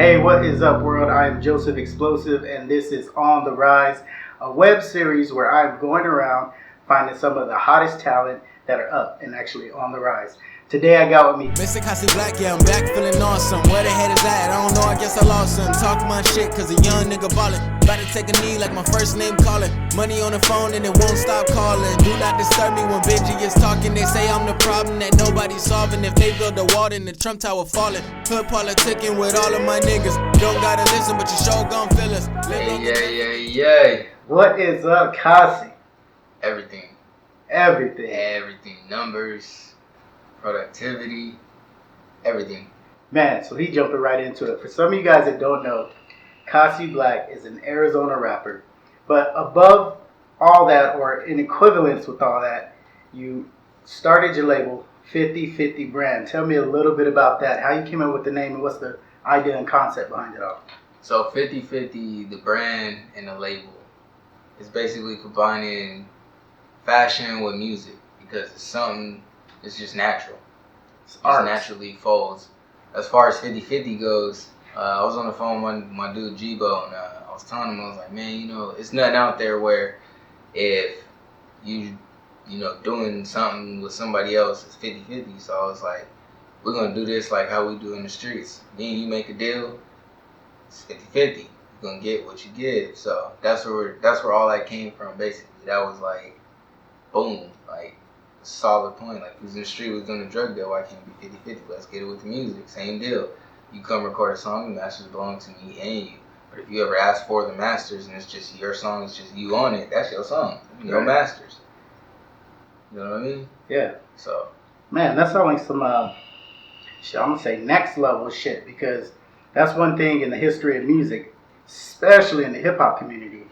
Hey, what is up, world? I am Joseph Explosive, and this is On the Rise, a web series where I'm going around finding some of the hottest talent that are up and actually on the rise. Today I got with me Mr. Casi Black, yeah, I'm back feeling awesome. Where the head is at? I don't know, I guess I lost some. Talk my shit, cause a young nigga ballin'. About to take a knee like my first name calling. Money on the phone and it won't stop calling. Do not disturb me when Benji is talking. They say I'm the problem that nobody's solving. If they build a wall, then the Trump Tower falling. Hood politicking with all of my niggas. Don't gotta listen, but you sure gon' feel us. Yeah. What is up, Casi? Everything. Numbers, productivity, everything. Man, so he jumping right into it. For some of you guys that don't know, Casi Black is an Arizona rapper. But above all that, or in equivalence with all that, you started your label, 50/50 Brand. Tell me a little bit about that, how you came up with the name, and what's the idea and concept behind it all. So 50/50, the brand and the label, is basically combining fashion with music because it's something, it's just natural. It just naturally folds. As far as 50/50 goes, I was on the phone with my dude Jibo, and I was telling him, I was like, man, it's nothing out there where if you doing something with somebody else, it's 50/50. So I was like, we're gonna do this like how we do in the streets. Me and you make a deal, it's 50/50. You're gonna get what you give. So that's where all that came from. Basically, that was like, boom, like a solid point. Like, who's in the street, was doing a drug deal, why can't it be 50/50? Let's get it with the music. Same deal. You come record a song, the masters belong to me and you. But if you ever ask for the masters and it's just your song, it's just you on it, that's your song. Your masters. You know what I mean? Yeah. So, man, that sounds like some shit, I'm gonna say next level shit, because that's one thing in the history of music, especially in the hip hop community.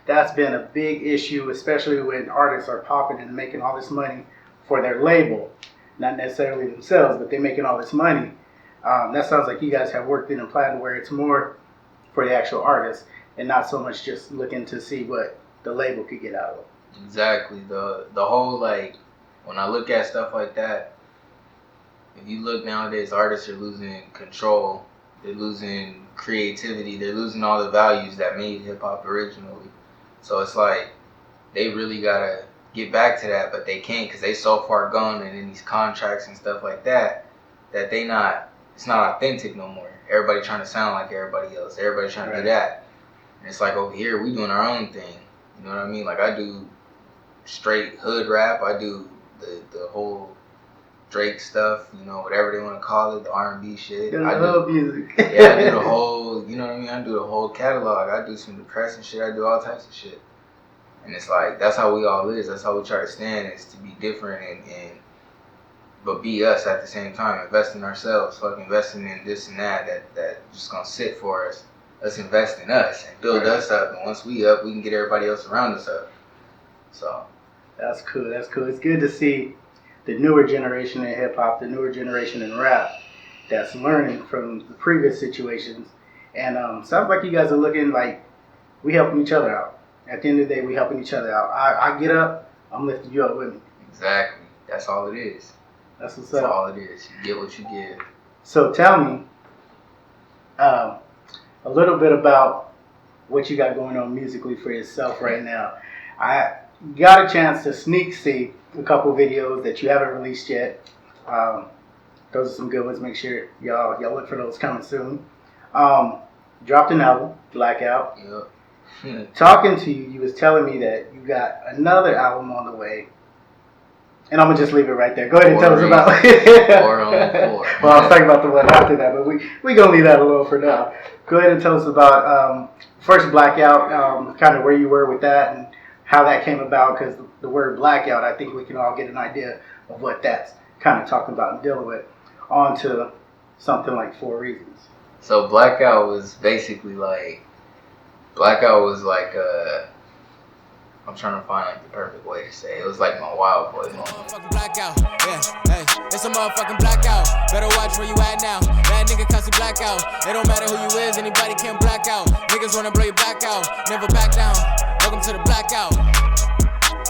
That's been a big issue, especially when artists are popping and making all this money for their label. Not necessarily themselves, but they're making all this money. That sounds like you guys have worked in a plan where it's more for the actual artist and not so much just looking to see what the label could get out of it. Exactly. The whole, like, when I look at stuff like that, if you look nowadays, artists are losing control. They're losing creativity. They're losing all the values that made hip hop originally. So it's like they really gotta get back to that, but they can't because they so far gone and in these contracts and stuff like that it's not authentic no more. Everybody trying to sound like everybody else. Everybody trying to do that. And it's like over here we doing our own thing. You know what I mean? Like, I do straight hood rap. I do the whole Drake stuff, whatever they want to call it, the R&B shit. I love music. Yeah, I do the whole, you know what I mean? I do the whole catalog. I do some depressing shit. I do all types of shit. And it's like, that's how we all is. That's how we try to stand, is to be different but be us at the same time. Invest in ourselves. Fucking investing in this and that just gonna sit for us. Let's invest in us and build us up. And once we up, we can get everybody else around us up. So. That's cool. It's good to see the newer generation in hip hop, the newer generation in rap, that's learning from the previous situations. And sounds like you guys are looking like we helping each other out. At the end of the day, we helping each other out. I get up, I'm lifting you up with me. Exactly. That's all it is. That's what's That's up. all it is. You get what you give. So tell me a little bit about what you got going on musically for yourself right now. I got a chance to sneak see a couple videos that you haven't released yet. Those are some good ones. Make sure y'all look for those coming soon. Dropped an album, Blackout. Yep. Talking to you, you was telling me that you got another album on the way. And I'm going to just leave it right there. Go ahead and tell us about it. Well, I was talking about the one after that, but we going to leave that alone for now. Go ahead and tell us about first Blackout, kind of where you were with that and how that came about, because the word blackout, I think we can all get an idea of what that's kind of talking about and dealing with, on to something like 4 Reasons. So Blackout was basically like, I'm trying to find like the perfect way to say it. It was like my wild boy moment. Motherfucking blackout, yeah, hey, it's a motherfucking blackout. Better watch where you at now. That nigga Casi Blackout. It don't matter who you is, anybody can black out. Niggas wanna blow you back out, never back down. Welcome to the blackout.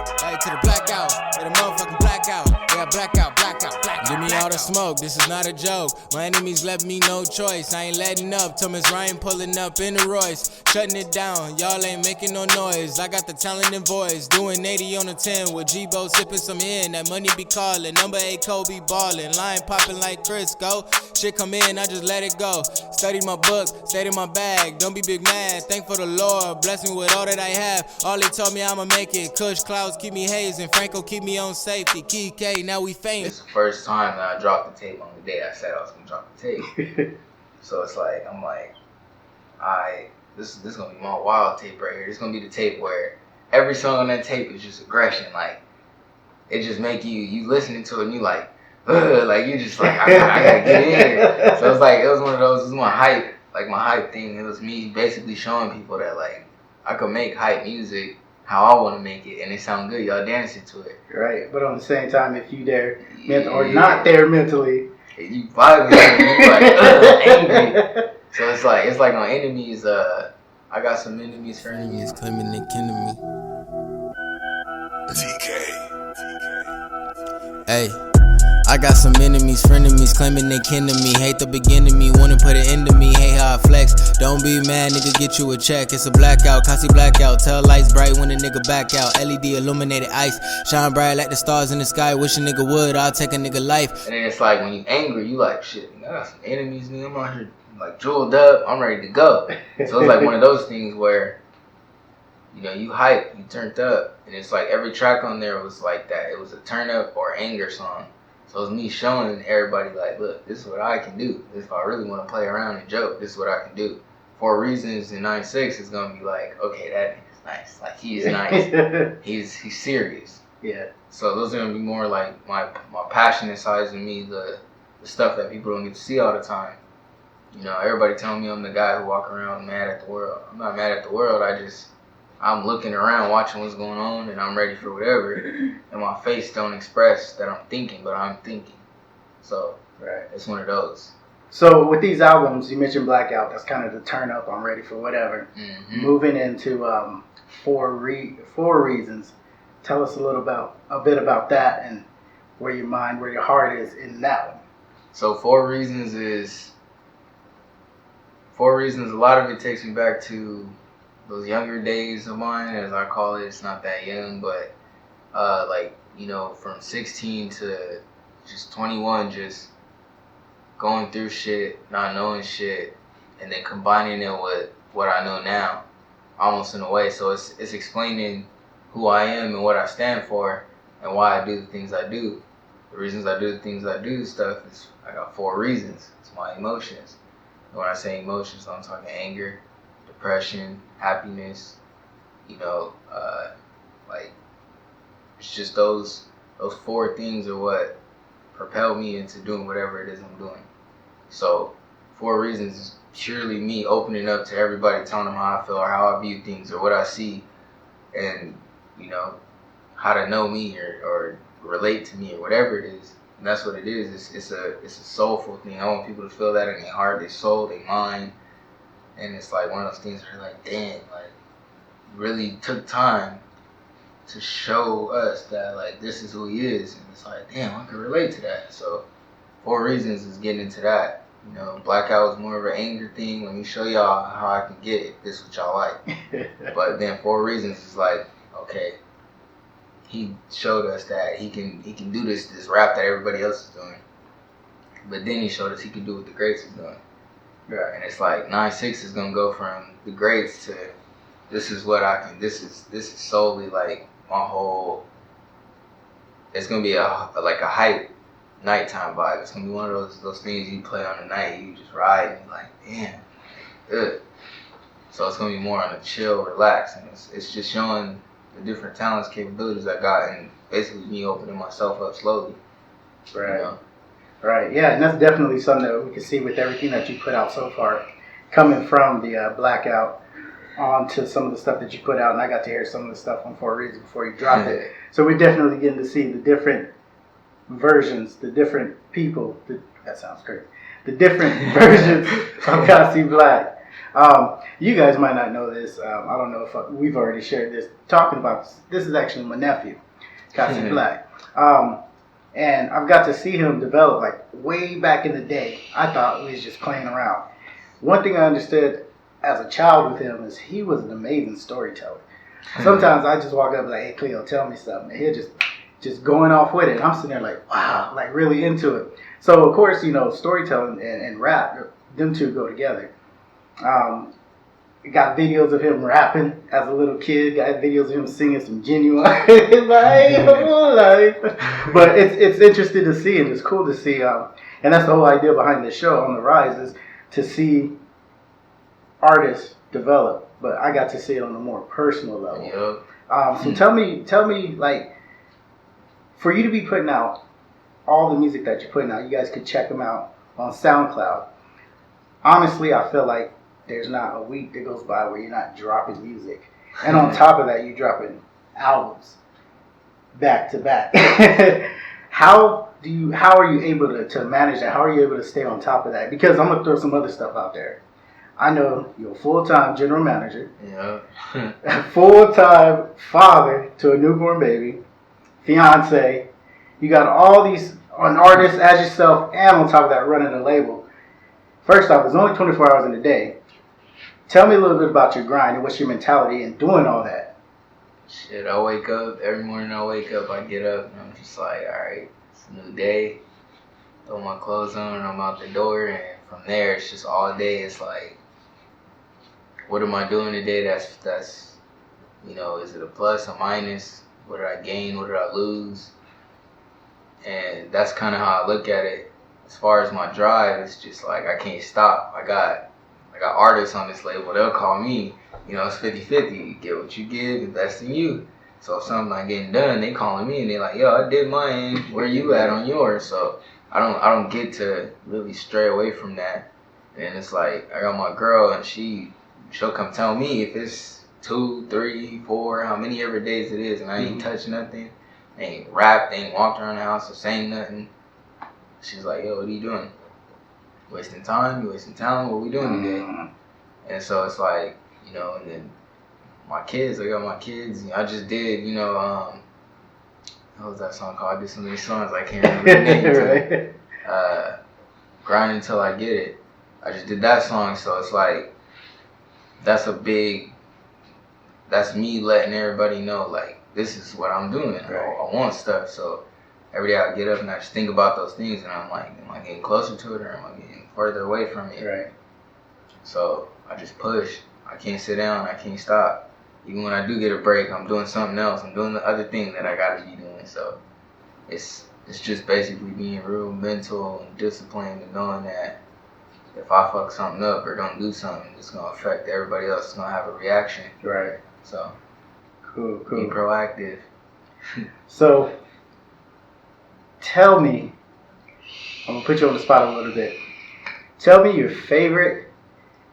Hey, to the blackout, yeah, the motherfucking blackout. Yeah, blackout, blackout, blackout. Give me all the smoke, this is not a joke. My enemies left me no choice. I ain't letting up. Thomas Ryan pulling up in the Royce. Shutting it down, y'all ain't making no noise. I got the talent and voice. Doing 80 on a 10 with G-Bo sipping some in. That money be calling. Number 8 Kobe ballin'. Line popping like Crisco. Shit come in, I just let it go. Study my book, stayed in my bag. Don't be big mad, thank for the Lord. Bless me with all that I have. All they told me I'ma make it. Kush clouds keep me hazing. Franco keep me on safety. Key K, now we famous. It's the first time that I dropped the tape on the day I said I was gonna drop the tape. So it's like, I'm like, this is gonna be my wild tape right here. This is gonna be the tape where every song on that tape is just aggression. Like, it just make you listening to it and you like, ugh, like you just like, I gotta get in here. So it's like, it was one of those, it was my hype thing. It was me basically showing people that like, I could make hype music how I want to make it, and it sound good. Y'all dancing to it, right? But on the same time, if you there or not there mentally, you vibing, you like angry. So it's like my enemies. I got some enemies for enemies claiming they kin to me. Hey. I got some enemies, frenemies, claiming they kin to me. Hate the beginning me, wanna put it into me. Hey, how I flex. Don't be mad, nigga, get you a check. It's a blackout, Casi Blackout. Tell lights bright when a nigga back out. LED illuminated ice, shine bright like the stars in the sky. Wish a nigga would, I'll take a nigga life. And then it's like when you angry, you like, shit, I got some enemies, nigga. I'm out here like jeweled up, I'm ready to go. So it's like one of those things where, you know, you hype, you turned up. And it's like every track on there was like that. It was a turn up or anger song. So it was me showing everybody, like, look, this is what I can do. If I really want to play around and joke, this is what I can do. 4 Reasons in 9-6 is going to be like, okay, that nigga's nice. Like, he's nice. he's serious. Yeah. So those are going to be more like my passionate sides of me, the stuff that people don't get to see all the time. You know, everybody telling me I'm the guy who walk around mad at the world. I'm not mad at the world. I'm looking around, watching what's going on, and I'm ready for whatever. And my face don't express that I'm thinking, but I'm thinking. So, right, it's one of those. So with these albums, you mentioned Blackout. That's kind of the turn up. I'm ready for whatever. Mm-hmm. Moving into 4 Reasons. Tell us a bit about that and where your mind, where your heart is in that one. So 4 Reasons is 4 Reasons. A lot of it takes me back to those younger days of mine, as I call it. It's not that young, but like, you know, from 16 to just 21, just going through shit, not knowing shit, and then combining it with what I know now, almost in a way. So it's explaining who I am and what I stand for and why I do the things I do. The reasons I do the things I do stuff is I got 4 reasons. It's my emotions. And when I say emotions, I'm talking anger, depression, happiness, you know, like, it's just those 4 things are what propel me into doing whatever it is I'm doing. So 4 Reasons is purely me opening up to everybody, telling them how I feel or how I view things or what I see, and, you know, how to know me or relate to me or whatever it is. And that's what it is. It's a soulful thing. I want people to feel that in their heart, their soul, their mind. And it's like one of those things where you're like, damn, like, really took time to show us that, like, this is who he is. And it's like, damn, I can relate to that. So 4 Reasons is getting into that. You know, Blackout was more of an anger thing. Let me show y'all how I can get it. This is what y'all like. But then 4 Reasons is like, okay, he showed us that he can do this rap that everybody else is doing. But then he showed us he can do what the greats is doing. Right. And it's like 9-6 is gonna go from the greats to this is what I can. This is solely like my whole. It's gonna be a hype nighttime vibe. It's gonna be one of those things you play on the night. You just ride and you're like, damn, good. So it's gonna be more on a chill, relax, and it's just showing the different talents, capabilities I got, and basically me opening myself up slowly. Right. You know? Right, yeah, and that's definitely something that we can see with everything that you put out so far, coming from the Blackout onto some of the stuff that you put out, and I got to hear some of the stuff on 4 Reasons before you dropped it. So we're definitely getting to see the different versions, the different people. That sounds great. The different versions of Casi Black. You guys might not know this. I don't know if we've already shared this. Talking about this is actually my nephew, Casi Black. And I've got to see him develop like way back in the day. I thought we was just playing around. One thing I understood as a child with him is he was an amazing storyteller. Sometimes I just walk up like, hey Cleo, tell me something. And he'll just going off with it. And I'm sitting there like, wow, like really into it. So of course, storytelling and rap, them two go together. Got videos of him rapping as a little kid. Got videos of him singing some Genuine my whole life. But it's interesting to see, and it's cool to see. And that's the whole idea behind this show on the Rise, is to see artists develop. But I got to see it on a more personal level. Yep. So tell me, like, for you to be putting out all the music that you're putting out, you guys could check them out on SoundCloud. Honestly, I feel like there's not a week that goes by where you're not dropping music. And on top of that, you're dropping albums back to back. How are you able to manage that? How are you able to stay on top of that? Because I'm going to throw some other stuff out there. I know you're a full-time general manager. Yeah. Full-time father to a newborn baby. Fiance. You got all these an artist as yourself, and on top of that, running a label. First off, it's only 24 hours in a day. Tell me a little bit about your grind and what's your mentality in doing all that. Shit, I wake up, every morning I get up, and I'm just like, alright, it's a new day. Throw my clothes on, and I'm out the door, and from there, it's just all day. It's like, what am I doing today that's is it a plus, a minus? What did I gain? What did I lose? And that's kind of how I look at it. As far as my drive, it's just like I can't stop. I got artists on this label. They'll call me. It's 50-50. You get what you give, invest in you. So if something not getting done, they calling me and they like, yo, I did mine. Where you at on yours? So I don't get to really stray away from that. And it's like I got my girl and she'll come tell me if it's 2, 3, 4, how many ever days it is, and I ain't touched nothing. They ain't rapped, they ain't walked around the house or saying nothing. She's like, yo, what are you doing? Wasting time? You wasting talent? What we doing today? And so it's like, and then my kids, I got my kids. I just did, what was that song called? I did so many songs I can't remember the name to it. Grind Until I Get It. I just did that song, so it's like, that's me letting everybody know, like, this is what I'm doing. Right. I want stuff, so every day I get up and I just think about those things, and I'm like, am I getting closer to it or am I getting further away from it? Right. So I just push. I can't sit down. I can't stop. Even when I do get a break, I'm doing something else. I'm doing the other thing that I got to be doing. So it's just basically being real mental and disciplined and knowing that if I fuck something up or don't do something, it's going to affect everybody else. It's going to have a reaction. Right. So cool. Be proactive. So tell me, I'm going to put you on the spot a little bit. Tell me your favorite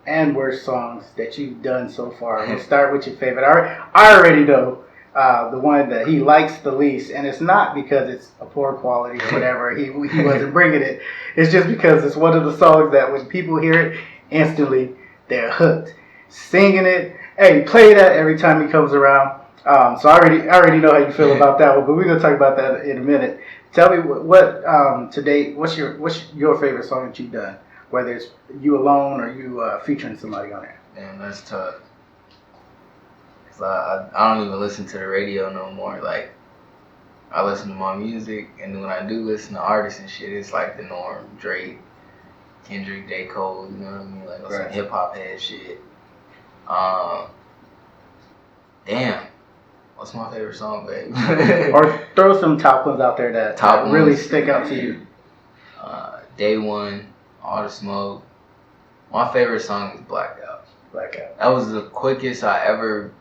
and worst songs that you've done so far. We'll start with your favorite. I already know the one that he likes the least, and it's not because it's a poor quality or whatever. He wasn't bringing it. It's just because it's one of the songs that when people hear it, instantly they're hooked. Singing it. Hey, play that every time he comes around. So I already know how you feel about that one, but we're gonna talk about that in a minute. Tell me what to date. What's your favorite song that you've done? Whether it's you alone or you featuring somebody on there. Damn, that's tough. Cause I don't even listen to the radio no more. Like, I listen to my music, and when I do listen to artists and shit, it's like the norm. Drake, Kendrick, J. Cole, you know what I mean? Like some hip hop head shit. Damn. What's my favorite song, babe? Or throw some top ones out there that really stick out to you. Day One, All the Smoke. My favorite song is Blackout. Blackout. That was the quickest I ever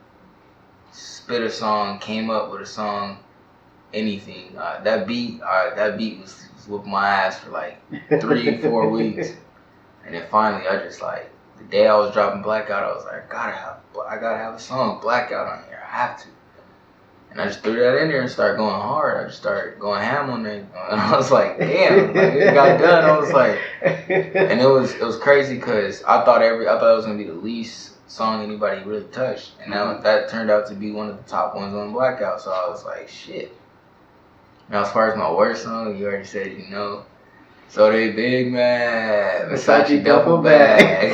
spit a song, came up with a song, anything. That beat was whooping my ass for like 3-4 weeks. And then finally, I just like, the day I was dropping Blackout, I was like, I gotta have a song, Blackout, on here. I have to. And I just threw that in there and started going hard. I just started going ham on it. And I was like, damn, like, it got done. I was like, and it was crazy because I thought it was gonna be the least song anybody really touched, and that turned out to be one of the top ones on Blackout. So I was like, shit. Now as far as my worst song, you already said you know. So they big mad, Versace duffel bag.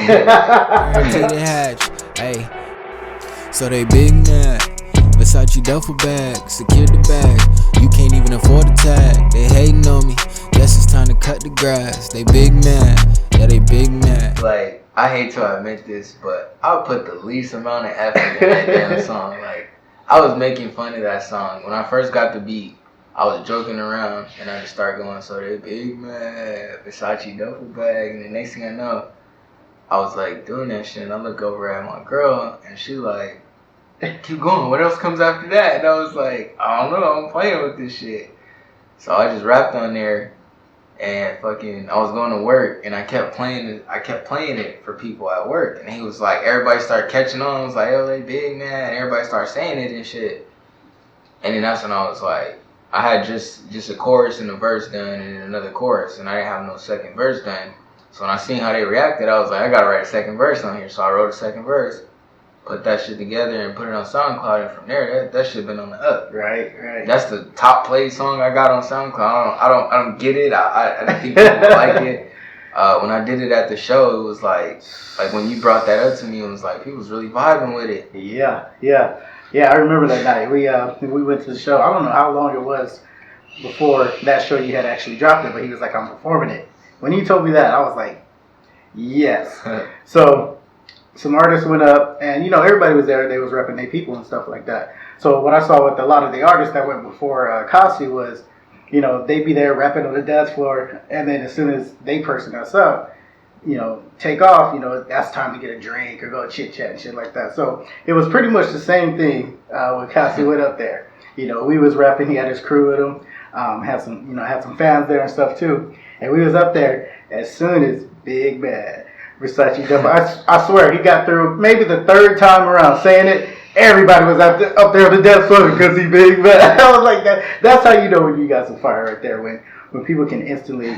Take the hatch, ayy. So they big mad, Versace duffel bag, secure the bag. You can't even afford the tag. They hating on me. Guess it's time to cut the grass. They big mad, yeah they big mad. Like I hate to admit this, but I put the least amount of effort in that damn song. Like I was making fun of that song when I first got the beat. I was joking around and I just started going, so they big mad, Versace duffel bag, and the next thing I know, I was like doing that shit and I look over at my girl and she like, keep going, what else comes after that? And I was like, I don't know, I'm playing with this shit. So I just rapped on there and fucking I was going to work and I kept playing it for people at work, and he was like, everybody started catching on. I was like, oh they big man, and everybody started saying it and shit. And then that's when I was like, I had just a chorus and a verse done and another chorus, and I didn't have no second verse done. So when I seen how they reacted, I was like, I gotta write a second verse on here. So I wrote a second verse, put that shit together and put it on SoundCloud, and from there, that shit been on the up. Right. That's the top played song I got on SoundCloud. I don't get it. I don't think people like it. When I did it at the show, it was like when you brought that up to me, it was like people was really vibing with it. Yeah, I remember that night. We went to the show. I don't know how long it was before that show you had actually dropped it, but he was like, I'm performing it. When he told me that, I was like, yes. So some artists went up, and everybody was there. They was repping their people and stuff like that. So what I saw with a lot of the artists that went before Casi was, they'd be there rapping on the dance floor, and then as soon as they person us up, take off, that's time to get a drink or go chit chat and shit like that. So it was pretty much the same thing when Casi went up there. We was rapping, he had his crew with him, had some fans there and stuff too. And we was up there as soon as Big Bad Versace duffel. I swear he got through maybe the third time around saying it. Everybody was up there on the dance floor because he big bad. I was like that. That's how you know when you got some fire right there, when people can instantly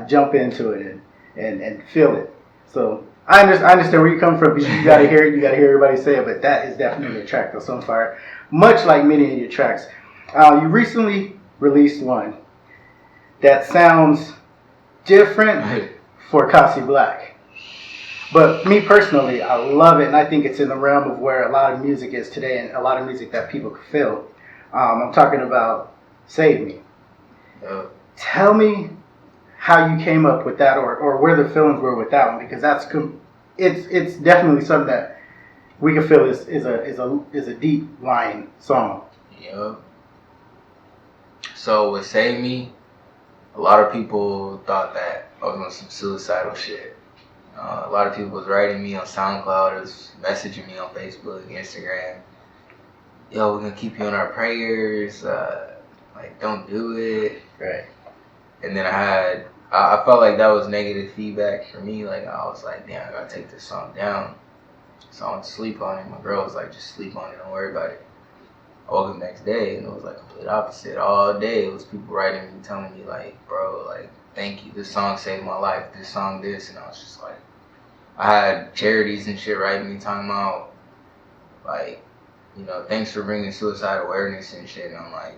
jump into it and feel it. So I understand where you come from, because you gotta hear it, you gotta hear everybody say it, but that is definitely a track that's on fire. Much like many of your tracks. You recently released one that sounds different for Casi Black. But me personally, I love it, and I think it's in the realm of where a lot of music is today, and a lot of music that people can feel. I'm talking about Save Me. Tell me how you came up with that, or where the feelings were with that one, because it's definitely something that we can feel is a deep lying song. Yep. So with Save Me, a lot of people thought that I was on some suicidal shit. A lot of people was writing me on SoundCloud, was messaging me on Facebook, Instagram. Yo, we're gonna keep you in our prayers. Don't do it. Right. And then I felt like that was negative feedback for me. Like I was like, damn, I gotta take this song down. So I went to sleep on it. My girl was like, just sleep on it, don't worry about it. I woke up the next day and it was like complete opposite. All day it was people writing me, telling me like, bro, like, thank you. This song saved my life. This song, this. And I was just like, I had charities and shit writing me talking about, like, thanks for bringing suicide awareness and shit. And I'm like,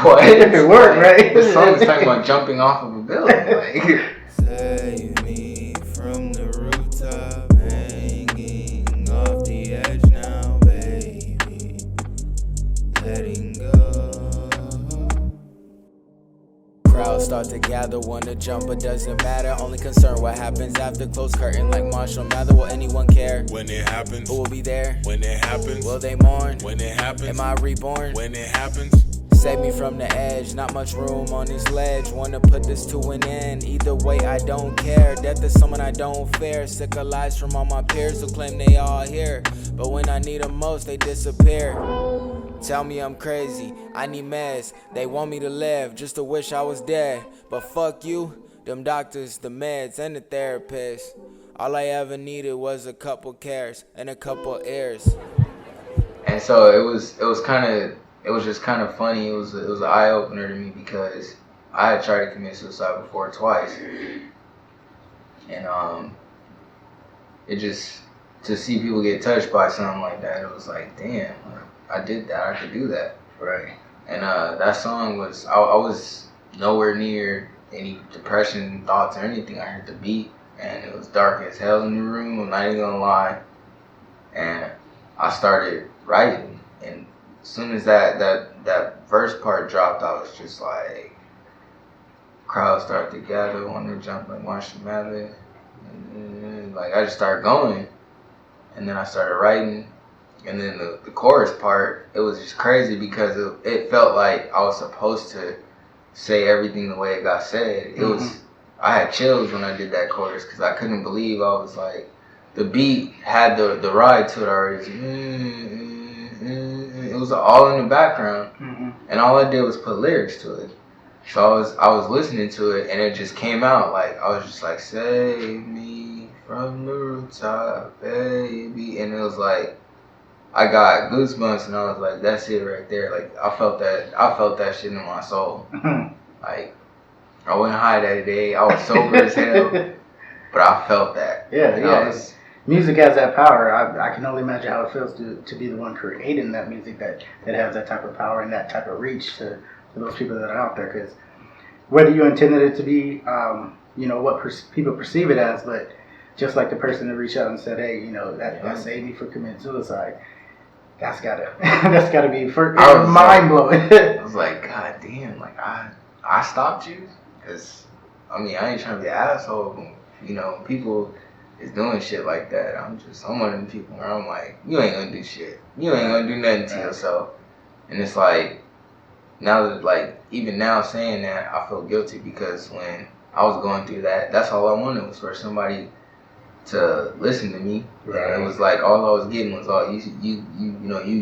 what? It worked, right? This song is talking about jumping off of a building. Like, Save me from the rooftop, hanging off the edge now, baby. Letting go. Crowds start to gather, wanna jump, but doesn't matter. Only concern what happens after close curtain, like Marshall Mather. Will anyone care when it happens? Who will be there When it happens? Will they mourn When it happens? Am I reborn When it happens? Save me from the edge, not much room on this ledge. Wanna put this to an end, either way I don't care. Death is someone I don't fear. Sick of lies from all my peers who claim they all here, but when I need them most they disappear. Tell me I'm crazy, I need meds. They want me to live, just to wish I was dead. But fuck you, them doctors, the meds, and the therapists. All I ever needed was a couple cares and a couple ears. And so it was just kind of funny. It was an eye opener to me because I had tried to commit suicide before twice, and it just to see people get touched by something like that, it was like, damn, I did that. I could do that. Right. And that song was I was nowhere near any depression thoughts or anything. I heard the beat, and it was dark as hell in the room. I'm not even gonna lie. And I started writing, and as soon as that verse part dropped, I was just like, crowd started to gather, wanted to jump like Marshall Mathers, and like I just started going, and then I started writing, and then the chorus part, it was just crazy because it felt like I was supposed to say everything the way it got said. It was, I had chills when I did that chorus because I couldn't believe I was like, the beat had the ride to it already. It was all in the background, and all I did was put lyrics to it. So I was listening to it, and it just came out like I was just like, "Save me from the rooftop, baby," and it was like I got goosebumps, and I was like, "That's it right there." Like I felt that shit in my soul. Like I wasn't high that day, I was sober as hell, but I felt that. Yeah. Music has that power. I can only imagine how it feels to be the one creating that music that has that type of power and that type of reach to those people that are out there. Because whether you intended it to be, what people perceive it as, but just like the person that reached out and said, hey, that saved me from committing suicide. That's gotta be mind blowing. I was like, God damn, like I stopped you? Because, I ain't trying to be an asshole, but, people is doing shit like that. I'm one of them people where I'm like, you ain't gonna do shit. You ain't gonna do nothing to yourself. And it's like, now that, like, even now saying that, I feel guilty because when I was going through that, that's all I wanted was for somebody to listen to me. Right. And it was like, all I was getting was, you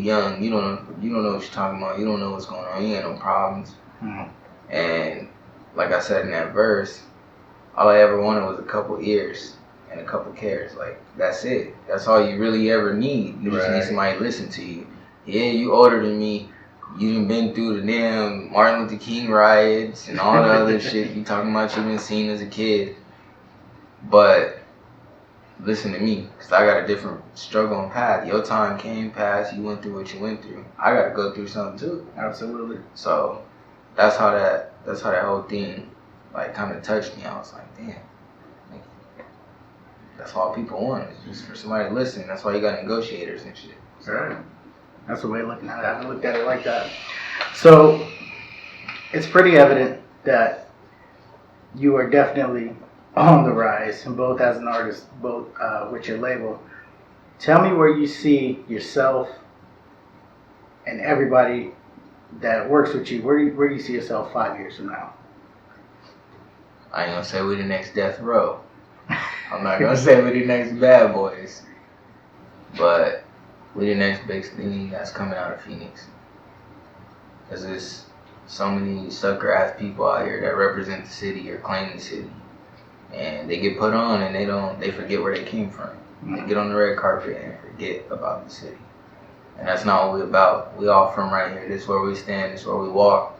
young, you don't know what you're talking about, you don't know what's going on, you ain't no problems. And like I said in that verse, all I ever wanted was a couple ears and a couple cares. Like, that's it. That's all you really ever need. You just need somebody to listen to you. Yeah, you older than me. You done been through the damn Martin Luther King riots and all the other shit you talking about you been seen as a kid. But listen to me, because I got a different struggle and path. Your time came past, you went through what you went through. I got to go through something too. Absolutely. So that's how that whole thing like kind of touched me. I was like, damn. That's all people want, is just for somebody to listen. That's why you got negotiators and shit. So. Right. That's the way of looking at it. I haven't looked at it like that. So it's pretty evident that you are definitely on the rise, both as an artist, both with your label. Tell me where you see yourself and everybody that works with you. Where do you see yourself 5 years from now? I ain't gonna say we the next Death Row. I'm not gonna say we the next Bad Boys, but we the next big thing that's coming out of Phoenix. Cause there's so many sucker ass people out here that represent the city or claim the city, and they get put on and they forget where they came from. They get on the red carpet and forget about the city, and that's not what we about. We all from right here. This is where we stand. This is where we walk.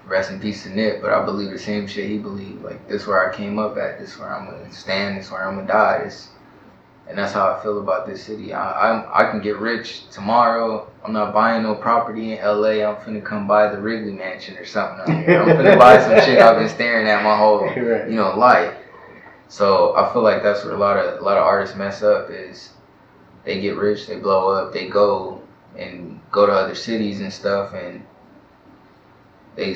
Rest in peace to Nip, but I believe the same shit he believed. Like, this is where I came up at, this is where I'm gonna stand, this is where I'm gonna die. And that's how I feel about this city. I can get rich tomorrow. I'm not buying no property in LA. I'm finna come buy the Wrigley Mansion or something out here. I'm finna buy some shit I've been staring at my whole life. So I feel like that's where a lot of artists mess up, is they get rich, they blow up, they go to other cities and stuff, and they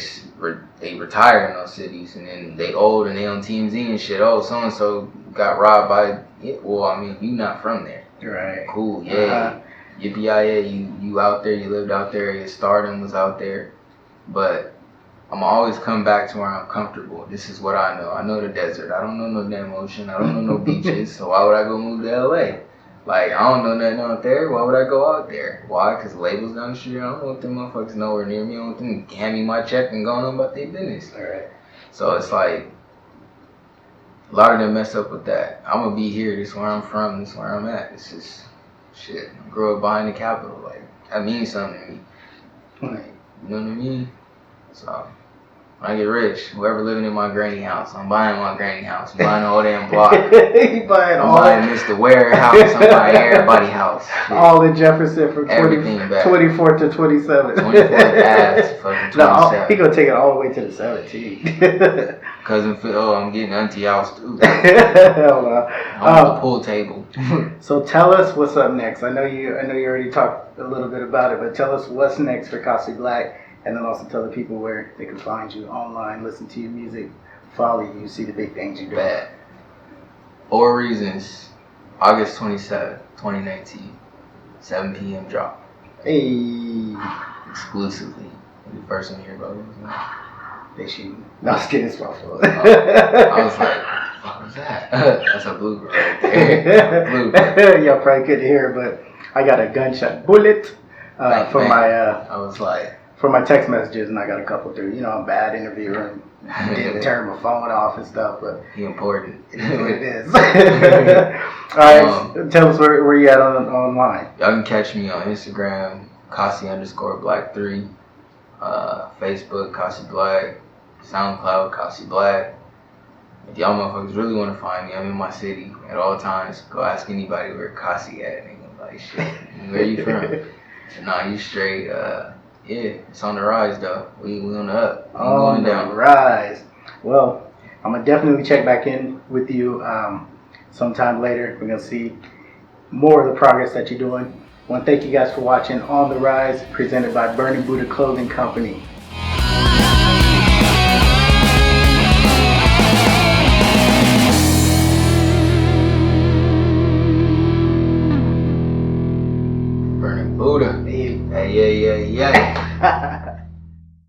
retire in those cities, and then they old and they on TMZ and shit. Oh, so and so got robbed by. You not from there. Right. Cool. Yeah. Yippee-yi-yay. You out there. You lived out there. Your stardom was out there. But I'm always come back to where I'm comfortable. This is what I know. I know the desert. I don't know no damn ocean. I don't know no beaches. So why would I go move to LA? Like, I don't know nothing out there. Why would I go out there? Why? Because labels down the street. I don't want them motherfuckers nowhere near me. I don't want them to hand me my check and going on about their business. All right. So it's like, a lot of them mess up with that. I'm going to be here. This is where I'm from. This is where I'm at. This is shit, I grew up behind the Capitol. Like, that means something to me. Like, you know what I mean? So, when I get rich, whoever living in my granny house, I'm buying my granny house. I'm buying the whole damn block. I'm buying Mr. Ware house. I'm buying everybody house. Shit. All in Jefferson from 24th to 27th. 24th Ave, fucking 27th. No, he gonna take it all the way to the 17th. Cousin Phil, I'm getting auntie house too. Hell no. On the pool table. So tell us what's up next. I know you already talked a little bit about it, but tell us what's next for Casi Black, and then also tell the people where they can find you online, listen to your music, follow you, see the big things you do. Bad. 4 Reasons, August 27th, 2019, 7 p.m. drop. Hey. Exclusively. The first one here, bro. They shooting. No, I was kidding. It's my fault. I was like, what the fuck was that? That's a blooper right there. Blooper. Y'all probably couldn't hear, but I got a gunshot bullet for my. I was like. For my text messages, and I got a couple through. You know, I'm a bad interviewer and didn't turn my phone off and stuff, but he important. It is what it is. All right, tell us where you at online. Y'all can catch me on Instagram, Casi_Black3, Facebook, Casi Black, SoundCloud, Casi Black. If y'all motherfuckers really want to find me, I'm in my city at all times. Go ask anybody where Casi at, and they gonna be like, shit, where you from? Nah, you straight. Yeah, it's on the rise though. We on the up. We on the rise. Well, I'm gonna definitely check back in with you sometime later. We're gonna see more of the progress that you're doing. I want to thank you guys for watching On the Rise, presented by Burning Buddha Clothing Company.